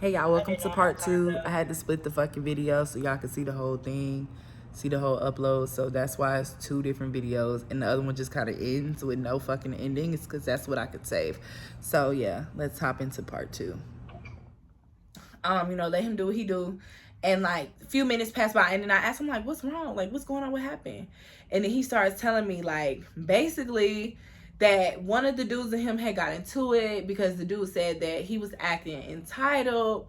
Hey y'all, welcome to part 2. I had to split the fucking video so y'all can see the whole thing, see the whole upload. So that's why it's 2 different videos, and the other one just kind of ends with no fucking ending. It's because that's what I could save. So yeah, let's hop into part 2. Let him do what he do. And like a few minutes pass by, and then I asked him like, what's wrong? Like, what's going on? What happened? And then he starts telling me like, basically, that one of the dudes and him had got into it because the dude said that he was acting entitled,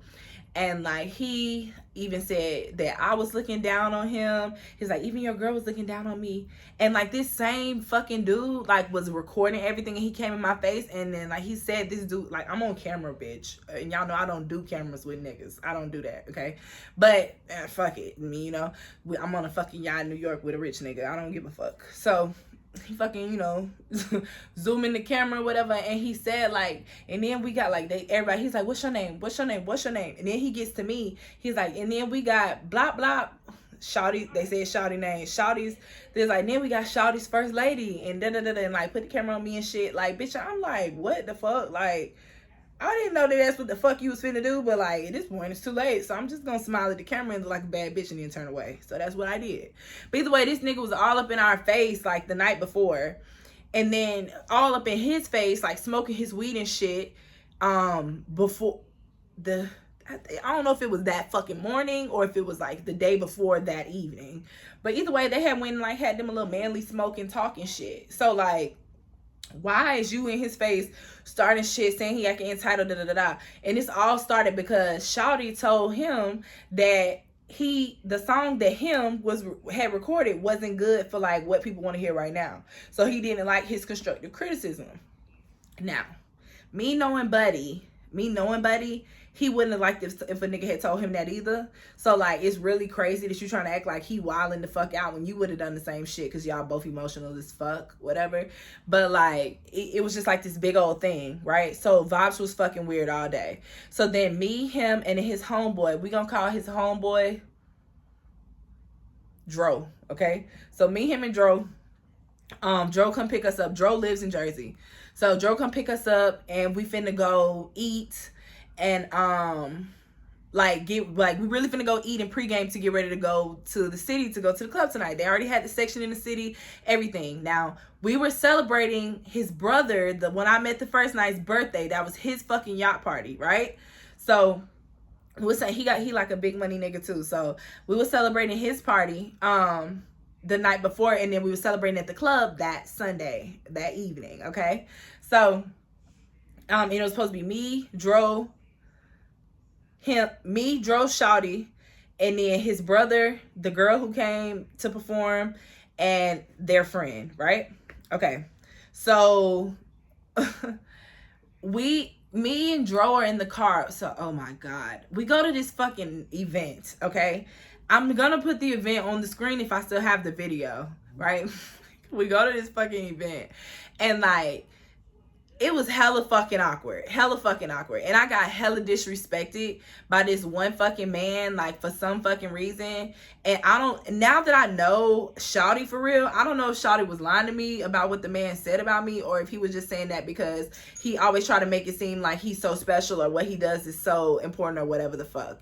and like he even said that I was looking down on him. He's like, even your girl was looking down on me. And like this same fucking dude like was recording everything, and he came in my face, and then like he said, this dude, like, I'm on camera, bitch, and y'all know I don't do cameras with niggas. I don't do that, okay? But fuck it, I'm on a fucking yacht in New York with a rich nigga. I don't give a fuck. So he fucking, zoom in the camera or whatever, and he said like, and then we got like everybody, he's like, what's your name, what's your name, what's your name? And then he gets to me, he's like, and then we got blah blah Shawty, they said Shawty name, Shawty's, there's like, then we got Shawty's first lady, and and like put the camera on me and shit. Like, bitch, I'm like, what the fuck? Like, I didn't know that that's what the fuck you was finna do, but like at this point it's too late, so I'm just gonna smile at the camera and look like a bad bitch and then turn away. So that's what I did. But either way, this nigga was all up in our face like the night before, and then all up in his face like smoking his weed and shit. Before I don't know if it was that fucking morning or if it was like the day before that evening, but either way, they had went and like had them a little manly smoking, talking shit. So like, why is you in his face starting shit saying he acting entitled, and this all started because Shawty told him that the song that him had recorded wasn't good for like what people want to hear right now, so he didn't like his constructive criticism. Now, me knowing Buddy, he wouldn't have liked if a nigga had told him that either. So like, it's really crazy that you trying to act like he wilding the fuck out when you would have done the same shit, because y'all both emotional as fuck, whatever. But like, it was just like this big old thing, right? So vibes was fucking weird all day. So then me, him, and his homeboy, we gonna call his homeboy Dro, okay? So me, him, and Dro, Dro come pick us up. Dro lives in Jersey. So Dro come pick us up, and we finna go eat, and we really finna go eat and pregame to get ready to go to the city, to go to the club tonight. They already had the section in the city, everything. Now, we were celebrating his brother, the one I met the first night's birthday. That was his fucking yacht party, right? So we was saying he like a big money nigga too. So we were celebrating his party the night before, and then we were celebrating at the club that Sunday, that evening, okay? So it was supposed to be me, Dro, Shawty, and then his brother, the girl who came to perform, and their friend, right? Okay. So me and Dro are in the car. So, oh my God. We go to this fucking event, okay? I'm gonna put the event on the screen if I still have the video, right? We go to this fucking event, and like, it was hella fucking awkward. And I got hella disrespected by this one fucking man, like, for some fucking reason. And now that I know Shawty for real, I don't know if Shawty was lying to me about what the man said about me, or if he was just saying that because he always try to make it seem like he's so special, or what he does is so important, or whatever the fuck,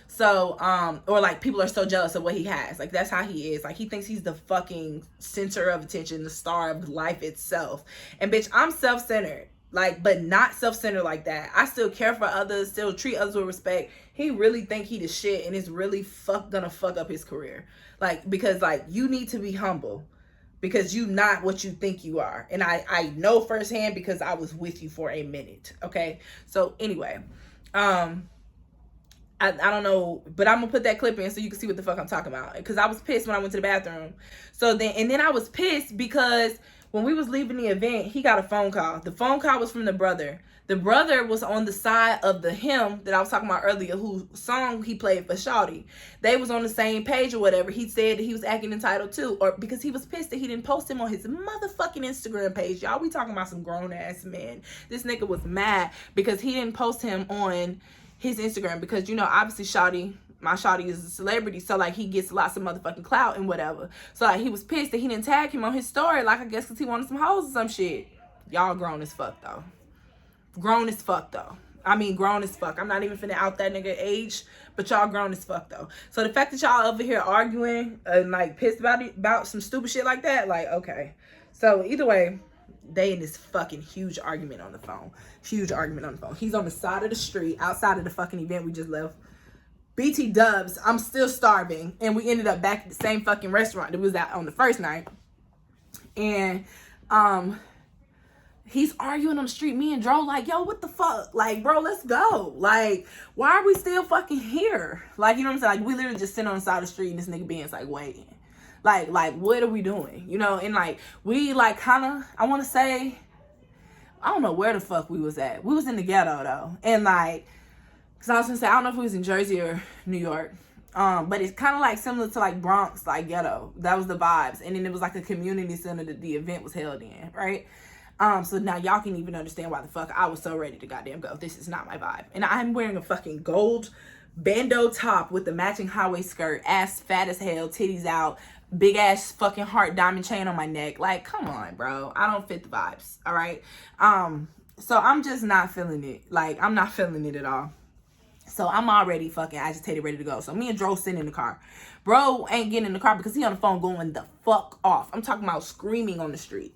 So, or like people are so jealous of what he has. Like, that's how he is. Like, he thinks he's the fucking center of attention, the star of life itself. And bitch, I'm self-centered. Like, but not self-centered like that. I still care for others, still treat others with respect. He really think he the shit, and is really gonna fuck up his career. Like, because like, you need to be humble, because you not what you think you are. And I know firsthand, because I was with you for a minute. Okay. So anyway, I don't know, but I'm gonna put that clip in so you can see what the fuck I'm talking about, because I was pissed when I went to the bathroom. So then I was pissed because when we was leaving the event, he got a phone call. The phone call was from the brother. The brother was on the side of the him that I was talking about earlier, whose song he played for Shawty. They was on the same page or whatever. He said that he was acting entitled too, or because he was pissed that he didn't post him on his motherfucking Instagram page. Y'all, we talking about some grown ass men. This nigga was mad because he didn't post him on his Instagram, because obviously my Shawty is a celebrity, so like, he gets lots of motherfucking clout and whatever. So like, he was pissed that he didn't tag him on his story, like, I guess because he wanted some hoes or some shit. Y'all grown as fuck though. I mean, grown as fuck. I'm not even finna out that nigga age, but y'all grown as fuck though. So the fact that y'all over here arguing and like pissed about some stupid shit like that, like, okay. So either way, they in this fucking huge argument on the phone. Huge argument on the phone. He's on the side of the street outside of the fucking event we just left. BT dubs, I'm still starving. And we ended up back at the same fucking restaurant that we was at on the first night. And he's arguing on the street. Me and Dro like, yo, what the fuck? Like, bro, let's go. Like, why are we still fucking here? Like, you know what I'm saying? Like, we literally just sitting on the side of the street and this nigga Ben's like waiting. Like, what are we doing? You know, and like, we like kind of, I want to say, I don't know where the fuck we was at. We was in the ghetto though. And like, cause I was gonna say, I don't know if we was in Jersey or New York. But it's kind of like similar to like Bronx, like ghetto. That was the vibes. And then it was like a community center that the event was held in, right? So now y'all can even understand why the fuck I was so ready to goddamn go. This is not my vibe. And I'm wearing a fucking gold bandeau top with the matching high waist skirt, ass fat as hell, titties out, big ass fucking heart diamond chain on my neck. Like, come on, bro. I don't fit the vibes, all right? So I'm just not feeling it. Like, I'm not feeling it at all. So I'm already fucking agitated, ready to go. So me and Dro sitting in the car. Bro ain't getting in the car because he on the phone going the fuck off. I'm talking about screaming on the street.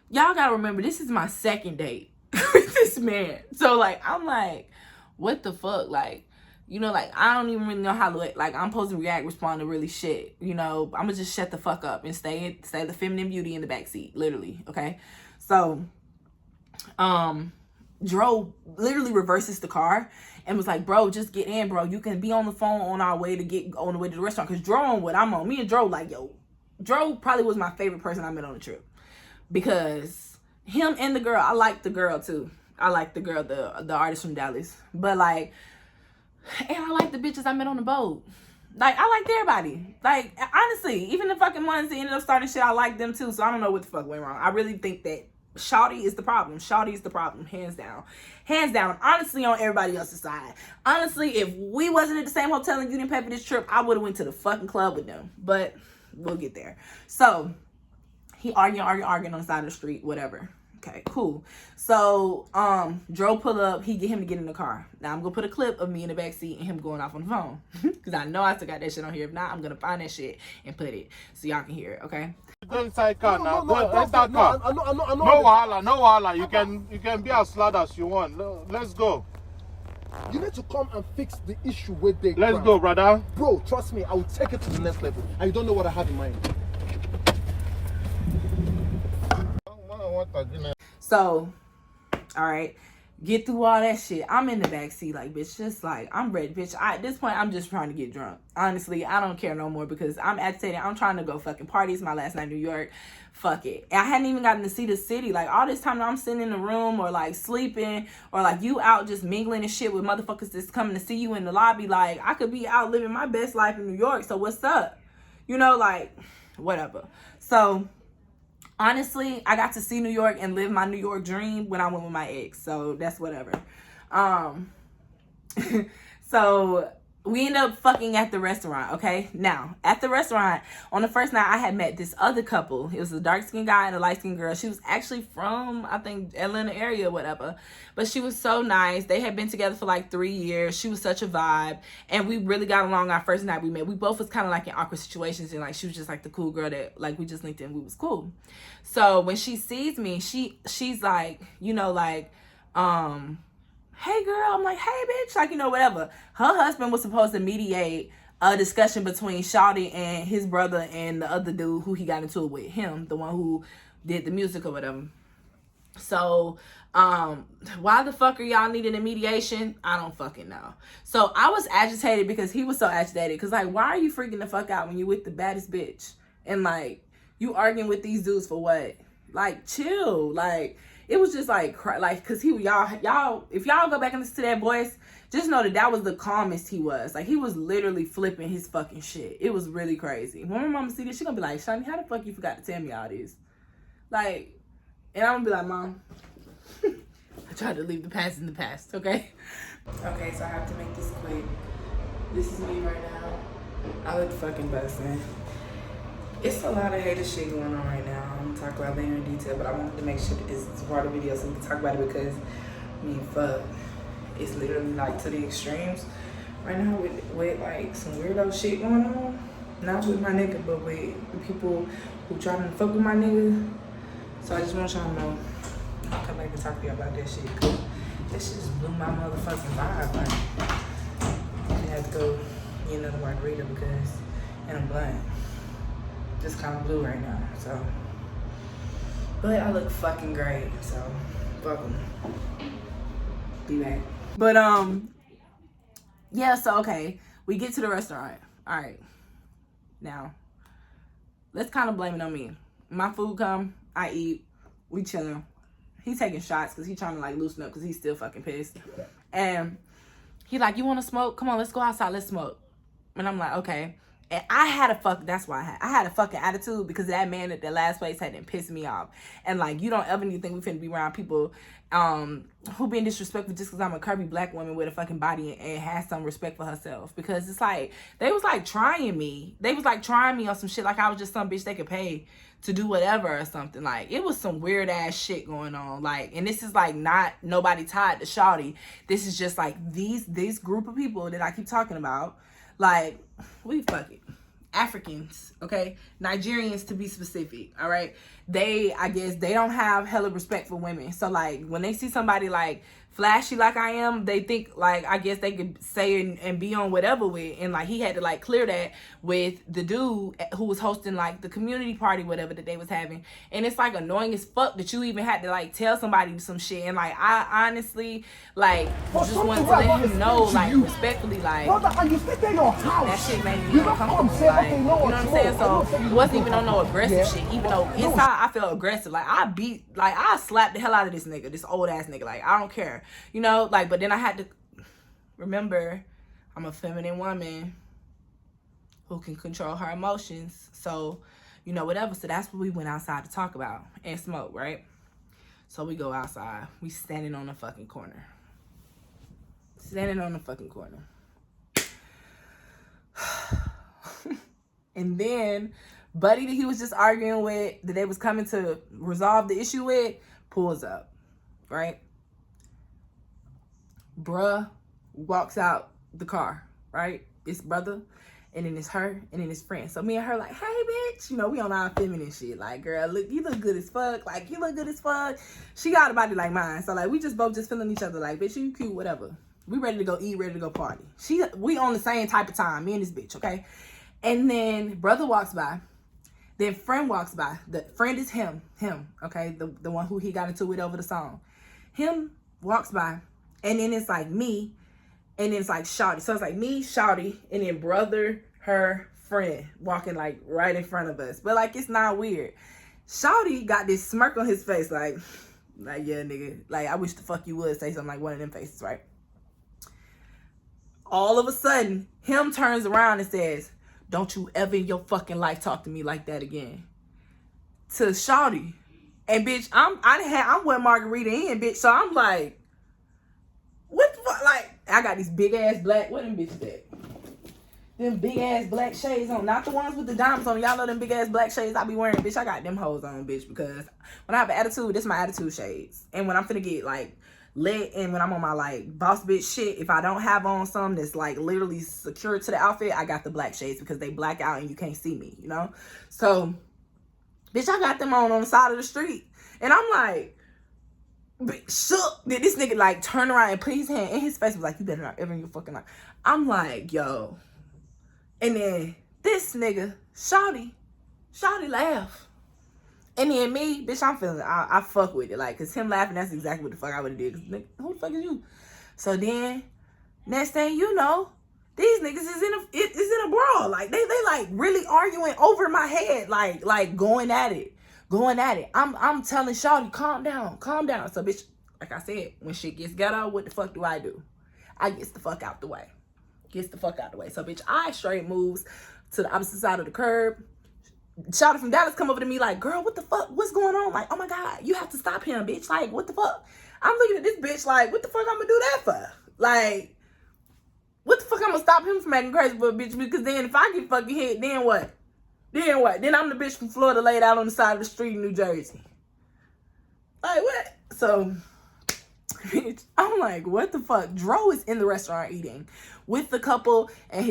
Y'all gotta remember, this is my second date with this man. So like, I'm like, what the fuck? Like, you know, like, I don't even really know how to, like, I'm supposed to react, respond to really shit. You know, I'm gonna just shut the fuck up and stay the feminine beauty in the backseat, literally, okay? So, Dro literally reverses the car and was like, bro, just get in, bro. You can be on the phone on our way to the restaurant. Cause Dro on what I'm on. Me and Dro like, yo, Dro probably was my favorite person I met on the trip. Because him and the girl, I like the girl too. I like the girl, the artist from Dallas. But like, and I like the bitches I met on the boat. Like, I liked everybody. Like, honestly, even the fucking ones that ended up starting shit, I like them too. So I don't know what the fuck went wrong. I really think that Shawty is the problem. Shawty is the problem, hands down. Hands down. Honestly, on everybody else's side. Honestly, if we wasn't at the same hotel and you didn't pay for this trip, I would have went to the fucking club with them. But we'll get there. So he arguing on the side of the street, whatever. Okay, cool. So, Dro pull up, he get him to get in the car. Now I'm gonna put a clip of me in the back seat and him going off on the phone. Cause I know I still got that shit on here. If not, I'm gonna find that shit and put it so y'all can hear it, okay? Go inside car now. Go enter car. No wahala, no wahala. You can be as loud as you want. Let's go. You need to come and fix the issue with the Let's go, brother. Bro, trust me, I will take it to the next level. And you don't know what I have in mind. So, all right, get through all that shit. I'm in the backseat, like, bitch, just like, I'm ready, bitch. At this point, I'm just trying to get drunk. Honestly, I don't care no more because I'm agitated. I'm trying to go fucking party. It's my last night in New York. Fuck it. I hadn't even gotten to see the city. Like, all this time I'm sitting in the room or, like, sleeping or, like, you out just mingling and shit with motherfuckers that's coming to see you in the lobby. Like, I could be out living my best life in New York, so what's up? You know, like, whatever. So honestly, I got to see New York and live my New York dream when I went with my ex. So that's whatever. So we ended up fucking at the restaurant, okay? Now, at the restaurant, on the first night, I had met this other couple. It was a dark-skinned guy and a light-skinned girl. She was actually from, I think, Atlanta area or whatever. But she was so nice. They had been together for like 3 years. She was such a vibe. And we really got along our first night we met. We both was kind of like in awkward situations. And like, she was just like the cool girl that like we just linked in. We was cool. So when she sees me, she's like, you know, like, hey girl, I'm like, hey bitch, like, you know, whatever. Her husband was supposed to mediate a discussion between Shawty and his brother and the other dude who he got into it with, him, the one who did the music or whatever. So, why the fuck are y'all needing a mediation? I don't fucking know. So I was agitated because he was so agitated. Cause like, why are you freaking the fuck out when you with the baddest bitch? And like, you arguing with these dudes for what? Like, chill. Like, it was just like, cause y'all, if y'all go back and listen to that voice, just know that was the calmest he was. Like, he was literally flipping his fucking shit. It was really crazy. When my mama see this, she gonna be like, Shani, how the fuck you forgot to tell me all this? Like, and I'm gonna be like, Mom, I tried to leave the past in the past, okay? Okay, so I have to make this quick. This is me right now. I look fucking busting. It's a lot of hater shit going on right now. I'm gonna talk about later in detail, but I wanted to make sure that this is part of the video so we can talk about it because, I mean, fuck. it's literally like to the extremes right now with like some weirdo shit going on. Not with my nigga, but with the people who trying to fuck with my nigga. So I just want y'all to know, I'll come back and talk to you about that shit. Cause that shit just blew my motherfucking vibe. Like, I had to go get another margarita because, and I'm blind. Just kind of blue right now, so. But I look fucking great, so fuck 'em. Be back. But yeah, so okay, we get to the restaurant. All right, now let's kind of blame it on me. My food come, I eat, we chilling. He's taking shots because he's trying to like loosen up because he's still fucking pissed. And he like, you want to smoke? Come on, let's go outside, let's smoke. And I'm like, okay. And I had I had a fucking attitude because that man at the last place had pissed me off. And like, you don't ever need to think we finna be around people who being disrespectful just because I'm a curvy black woman with a fucking body and has some respect for herself. Because it's like, they was like trying me. They was like trying me on some shit like I was just some bitch they could pay to do whatever or something. Like, it was some weird ass shit going on. Like, and this is like not nobody tied to Shawty. This is just like these group of people that I keep talking about. Like, we fuck it. Africans, okay? Nigerians to be specific, all right? I guess they don't have hella respect for women. So like when they see somebody like flashy like I am, they think like, I guess they could say and be on whatever with. And like he had to like clear that with the dude who was hosting like the community party, whatever that they was having. And it's like annoying as fuck that you even had to like tell somebody some shit. And like I honestly like just wanted to let him know like respectfully like that shit made me uncomfortable. Like, you know what I'm saying? So it wasn't even on no aggressive shit. Even though inside I felt aggressive. Like I slapped the hell out of this nigga, this old ass nigga. Like I don't care. You know, like, but then I had to remember I'm a feminine woman who can control her emotions. So, you know, whatever. So that's what we went outside to talk about and smoke, right? So we go outside. We standing on the fucking corner. Standing on the fucking corner. And then buddy that he was just arguing with, that they was coming to resolve the issue with, pulls up, right? Bruh walks out the car, right? It's brother, and then it's her, and then it's friend. So me and her like, hey bitch, you know, we on our feminine shit. Like, girl, look, you look good as fuck. Like, you look good as fuck. She got a body like mine. So like, we just both just feeling each other like, bitch, you cute, whatever. We ready to go eat, ready to go party. We on the same type of time, me and this bitch, okay? And then brother walks by. Then friend walks by. The friend is him, okay? The one who he got into it over the song. Him walks by. And then it's like me, and then it's like Shawty. So it's like me, Shawty, and then brother, her, friend walking like right in front of us. But like, it's not weird. Shawty got this smirk on his face like yeah, nigga. Like, I wish the fuck you would say something like one of them faces, right? All of a sudden, him turns around and says, don't you ever in your fucking life talk to me like that again. To Shawty. And bitch, I'm one margarita in, bitch. So I'm like, what the fuck? Like, I got these big ass black, what them bitches at? Them big ass black shades on. Not the ones with the diamonds on. Y'all know them big ass black shades I be wearing, bitch. I got them hoes on, bitch, because when I have an attitude, this is my attitude shades. And when I'm finna get like lit, and when I'm on my like boss bitch shit, if I don't have on some that's like literally secured to the outfit, I got the black shades because they black out and you can't see me, you know? So, bitch, I got them on the side of the street. And I'm like, shook. Did this nigga like turn around and put his hand in his face, was like, you better not ever in your fucking life. I'm like, yo. And then this nigga, Shawty laugh. And then me, bitch, I'm feeling, I fuck with it. Like, cause him laughing, that's exactly what the fuck I would've did. Cause nigga, who the fuck is you? So then, next thing you know, these niggas is in a brawl. Like, they like really arguing over my head. Like going at it. I'm telling Shawty, calm down. So bitch, like I said, when shit gets ghetto, what the fuck do? I gets the fuck out the way. So bitch, I straight moves to the opposite side of the curb. Shawty from Dallas come over to me like, girl, what the fuck? What's going on? Like, oh my God, you have to stop him, bitch. Like, what the fuck? I'm looking at this bitch like, what the fuck I'm gonna do that for? Like, what the fuck I'm gonna stop him from acting crazy for a bitch? Because then if I get fucking hit, then what? Then I'm the bitch from Florida laid out on the side of the street in New Jersey. Like, what? So, Bitch, I'm like, what the fuck? Dro is in the restaurant eating with the couple and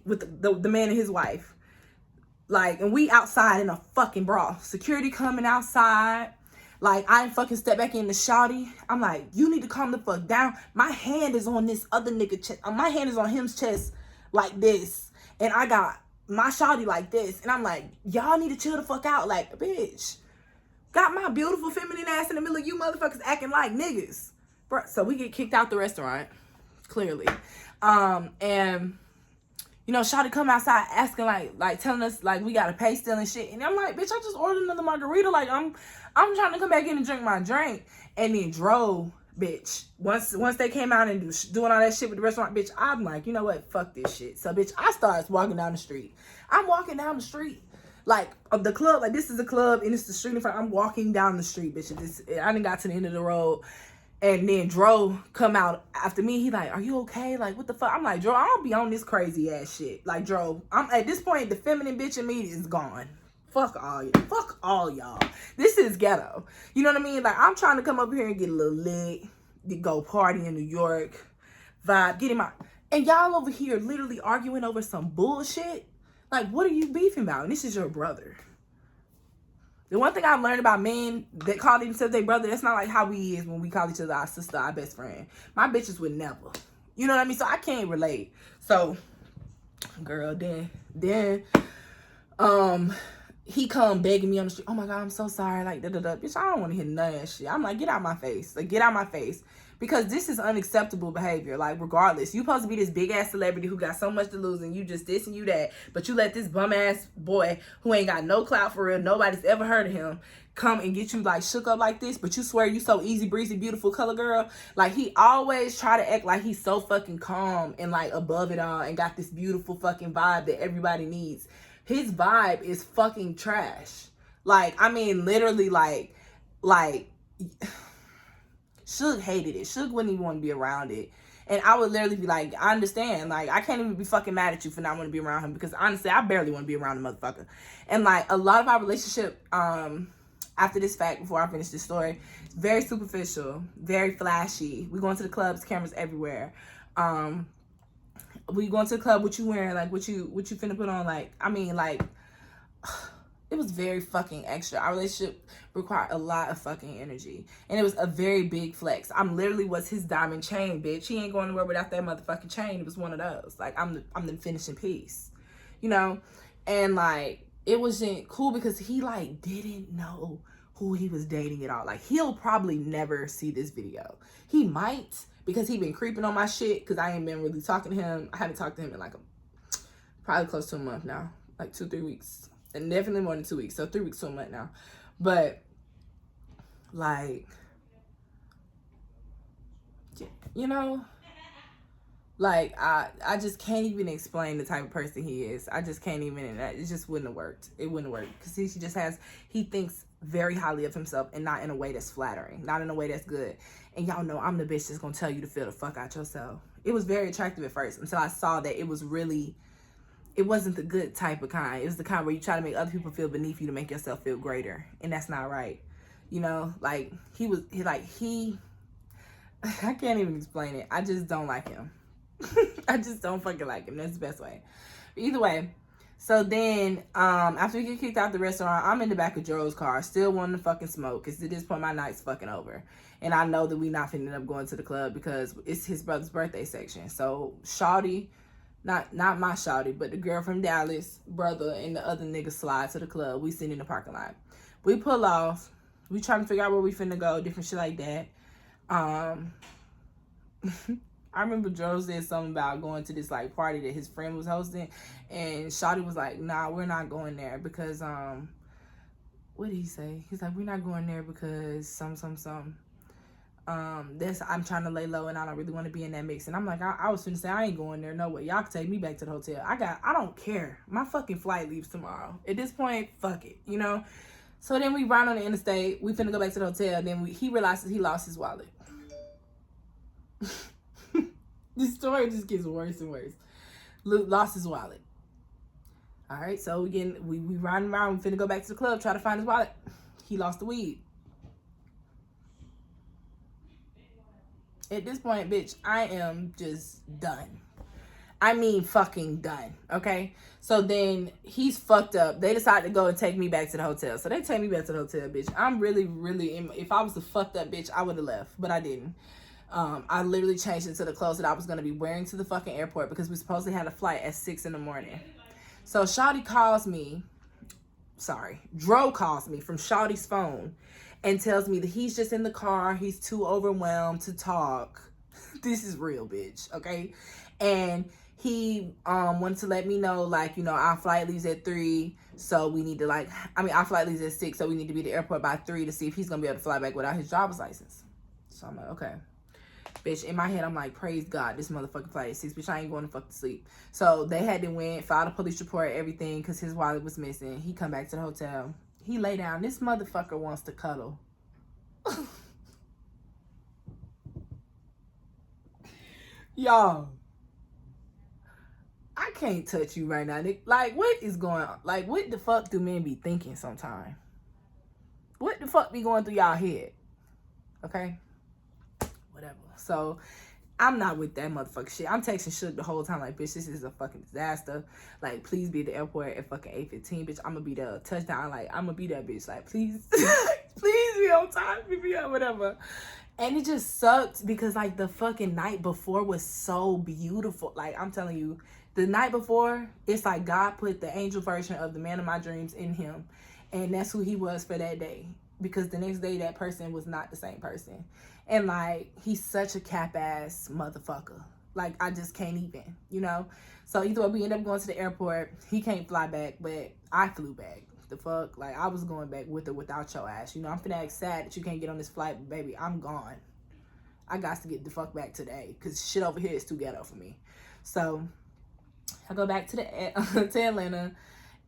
with the man and his wife. Like, and we outside in a fucking brawl. Security coming outside. Like, I ain't fucking step back in the shawty. I'm like, you need to calm the fuck down. My hand is on this other nigga chest. My hand is on him's chest like this. And I got my shawty like this. And I'm like, y'all need to chill the fuck out. Like, bitch, got my beautiful feminine ass in the middle of you motherfuckers acting like niggas. So we get kicked out the restaurant, clearly. And you know, shawty come outside asking like telling us like we gotta pay still and shit. And I'm like, bitch, I just ordered another margarita. Like I'm trying to come back in and drink my drink. And then drove, bitch. Once they came out and doing all that shit with the restaurant, bitch, I'm like, you know what? Fuck this shit. So bitch, I started walking down the street. I'm walking down the street. Like of the club, like this is a club and it's the street in front. I'm walking down the street, bitch. I done got to the end of the road. And then Dro come out after me. He like, are you okay? Like, what the fuck? I'm like, Dro, I don't be on this crazy ass shit. Like, Dro, I'm at this point, the feminine bitch in me is gone. Fuck all y'all. This is ghetto. You know what I mean? Like, I'm trying to come up here and get a little lit, to go party in New York, vibe, get him out. And y'all over here literally arguing over some bullshit. Like, what are you beefing about? And this is your brother. The one thing I've learned about men that call themselves their brother, that's not like how we is when we call each other our sister, our best friend. My bitches would never. You know what I mean? So I can't relate. So, girl, then, he come begging me on the street. Oh my God, I'm so sorry. Like, da-da-da. Bitch, I don't want to hear none of that shit. I'm like, get out my face. Like, get out my face. Because this is unacceptable behavior. Like, regardless. You supposed to be this big-ass celebrity who got so much to lose and you just this and you that. But you let this bum-ass boy who ain't got no clout for real, nobody's ever heard of him, come and get you, like, shook up like this. But you swear you so easy, breezy, beautiful color girl. Like, he always try to act like he's so fucking calm and, like, above it all and got this beautiful fucking vibe that everybody needs. His vibe is fucking trash. Like, I mean, literally, like... Suge hated it. Suge wouldn't even want to be around it. And I would literally be like, I understand. Like, I can't even be fucking mad at you for not wanting to be around him. Because honestly, I barely want to be around the motherfucker. And like, a lot of our relationship, after this fact, before I finish this story, very superficial, very flashy. We going to the clubs, cameras everywhere. We going to the club, what you wearing? Like, what you finna put on? Like, I mean, like... It was very fucking extra. Our relationship required a lot of fucking energy. And it was a very big flex. I'm literally was his diamond chain, bitch. He ain't going nowhere without that motherfucking chain. It was one of those. Like, I'm the finishing piece. You know? And, like, it wasn't cool because he, like, didn't know who he was dating at all. Like, he'll probably never see this video. He might, because he been creeping on my shit because I ain't been really talking to him. I haven't talked to him in, like, probably close to a month now. Like, 2-3 weeks. And definitely more than 2 weeks. So 3 weeks to a month now. But, like, you know, like, I just can't even explain the type of person he is. I just can't even, it just wouldn't have worked. It wouldn't have worked. Because he thinks very highly of himself and not in a way that's flattering. Not in a way that's good. And y'all know I'm the bitch that's going to tell you to feel the fuck out yourself. It was very attractive at first until I saw that it was really... It wasn't the good type of kind. It was the kind where you try to make other people feel beneath you to make yourself feel greater. And that's not right. You know, like, I can't even explain it. I just don't like him. I just don't fucking like him. That's the best way. But either way. So then, after we get kicked out the restaurant, I'm in the back of Joe's car, still wanting to fucking smoke. Because at this point, my night's fucking over. And I know that we not finna end up going to the club because it's his brother's birthday section. So, shawty... Not my shawty, but the girl from Dallas, brother, and the other nigga slide to the club. We sitting in the parking lot. We pull off. We trying to figure out where we finna go, different shit like that. I remember Joe said something about going to this, like, party that his friend was hosting. And shawty was like, nah, we're not going there because, what did he say? He's like, we're not going there because some. I'm trying to lay low and I don't really want to be in that mix. And I'm like, I was finna say, I ain't going there. No way. Y'all can take me back to the hotel. I don't care. My fucking flight leaves tomorrow. At this point, fuck it, you know? So then we ride on the interstate. We finna go back to the hotel. Then he realizes he lost his wallet. This story just gets worse and worse. Luke lost his wallet. All right, so again, we riding around. We finna go back to the club, try to find his wallet. He lost the weed. At this point, bitch, I am just done. I mean fucking done, okay? So then he's fucked up. They decide to go and take me back to the hotel. So they take me back to the hotel, bitch. I'm really, if I was a fucked up bitch, I would have left, but I didn't. I literally changed into the clothes that I was going to be wearing to the fucking airport because we supposedly had a flight at 6 in the morning. So Shawty calls me, Dro calls me from Shawty's phone and tells me that he's just in the car. He's too overwhelmed to talk. This is real, bitch, okay? And he wanted to let me know, like, you know, our flight leaves at 3, so we need to, like, our flight leaves at 6, so we need to be at the airport by 3 to see if he's going to be able to fly back without his driver's license. So I'm like, okay. Bitch, in my head, I'm like, praise God, this motherfucking flight is 6, bitch, I ain't going to fuck to sleep. So they had to win, filed a police report, everything, because his wallet was missing. He come back to the hotel. He lay down. This motherfucker wants to cuddle. Y'all, I can't touch you right now, Nick. Like, what is going on? Like, what the fuck do men be thinking sometimes? What the fuck be going through y'all head? Okay? Whatever. So I'm not with that motherfucking shit. I'm texting Shook the whole time like, bitch, this is a fucking disaster. Like, please be at the airport at fucking 8:15, bitch. I'm gonna be there. Touchdown. Like, I'm gonna be that bitch. Like, please, please be on time. Be on whatever. And it just sucked because, like, the fucking night before was so beautiful. Like, I'm telling you, the night before, it's like God put the angel version of the man of my dreams in him. And that's who he was for that day. Because the next day, that person was not the same person. And, like, he's such a cap-ass motherfucker. Like, I just can't even, you know? So, either way, we end up going to the airport. He can't fly back, but I flew back. The fuck? Like, I was going back with or without your ass. You know, I'm finna act sad that you can't get on this flight, but, baby, I'm gone. I got to get the fuck back today. Because shit over here is too ghetto for me. So, I go back to to Atlanta.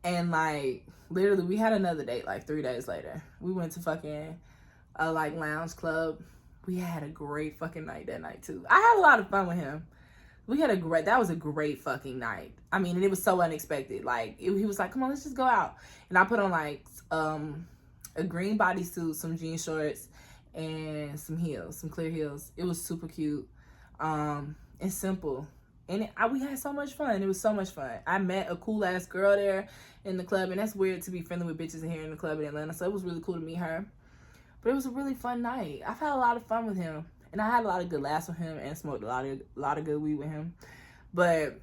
And, like, literally, we had another date, like, 3 days later. We went to fucking, like, lounge club. We had a great fucking night that night, too. I had a lot of fun with him. That was a great fucking night. I mean, and it was so unexpected. Like, he was like, come on, let's just go out. And I put on, like, a green bodysuit, some jean shorts, and some heels, some clear heels. It was super cute and simple. And we had so much fun. It was so much fun. I met a cool-ass girl there in the club. And that's weird to be friendly with bitches in here in the club in Atlanta. So it was really cool to meet her. But it was a really fun night. I've had a lot of fun with him. And I had a lot of good laughs with him and smoked a lot of good weed with him. But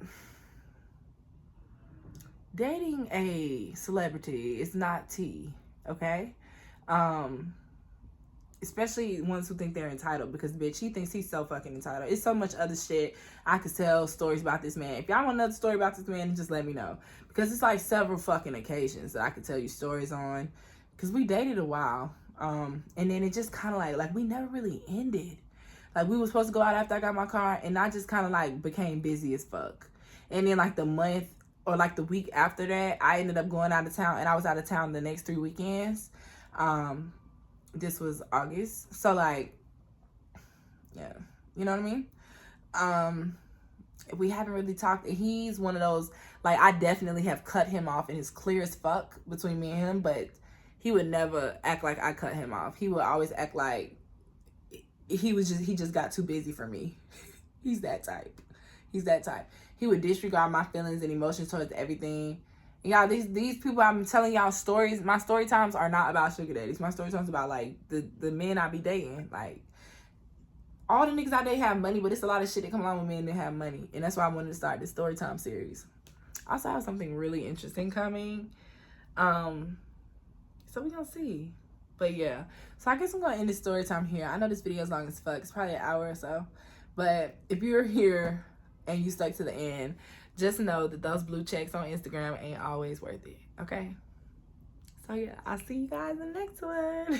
dating a celebrity is not tea, okay? Especially ones who think they're entitled, because, bitch, he thinks he's so fucking entitled. It's so much other shit. I could tell stories about this man. If y'all want another story about this man, just let me know. Because it's like several fucking occasions that I could tell you stories on. Because we dated a while. And then it just kind of like we never really ended. Like, we were supposed to go out after I got my car, and I just kind of, like, became busy as fuck. And then, like, the month or, like, the week after that, I ended up going out of town, and I was out of town the next 3 weekends. This was August. So, like, yeah. You know what I mean? We haven't really talked. He's one of those, like, I definitely have cut him off, and it's clear as fuck between me and him, but he would never act like I cut him off. He would always act like he just got too busy for me. He's that type. He would disregard my feelings and emotions towards everything. And y'all, these people I'm telling y'all stories, my story times are not about sugar daddies. My story times about, like, the men I be dating. Like, all the niggas I date have money, but it's a lot of shit that come along with men that have money. And that's why I wanted to start this story time series. I also have something really interesting coming. So we gonna see. But yeah, so I guess I'm gonna end this story time here. I know this video is long as fuck. It's probably an hour or so. But if you're here and you stuck to the end, just know that those blue checks on Instagram ain't always worth it. Okay? So yeah, I'll see you guys in the next one.